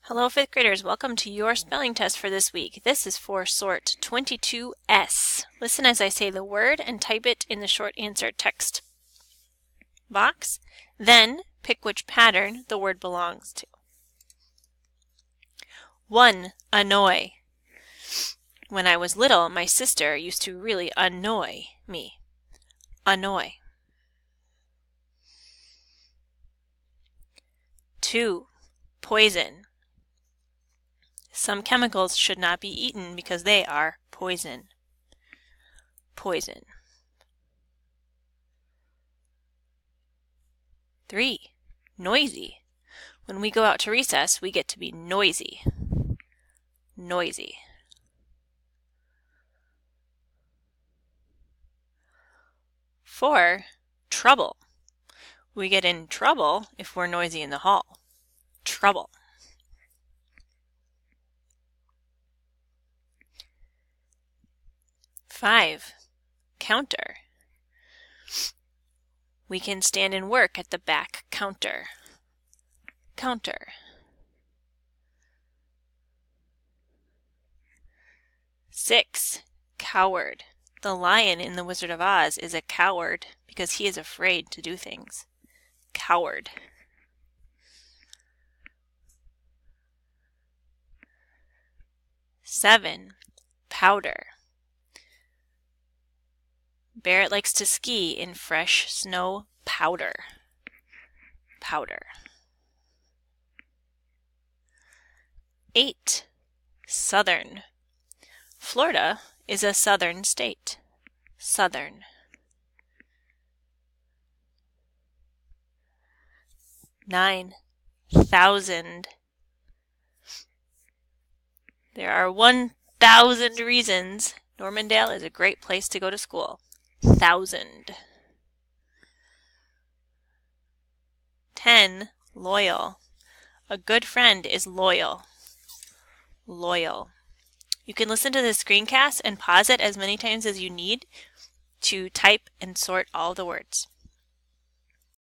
Hello, fifth graders. Welcome to your spelling test for this week. This is for sort 22S. Listen as I say the word and type it in the short answer text box. Then pick which pattern the word belongs to. 1. Annoy. When I was little, my sister used to really annoy me. Annoy. 2. Poison. Some chemicals should not be eaten because they are poison. Poison. 3. Noisy. When we go out to recess, we get to be noisy. Noisy. 4. Trouble. We get in trouble if we're noisy in the hall. Trouble. 5. Counter. We can stand and work at the back counter. Counter. 6. Coward. The lion in The Wizard of Oz is a coward because he is afraid to do things. Coward. 7. Powder. Barrett likes to ski in fresh snow powder. Powder. 8. Southern. Florida is a southern state. Southern. 9. Thousand. There are 1,000 reasons Normandale is a great place to go to school. 1,000. 10. Loyal. A good friend is loyal. Loyal. You can listen to the screencast and pause it as many times as you need to type and sort all the words.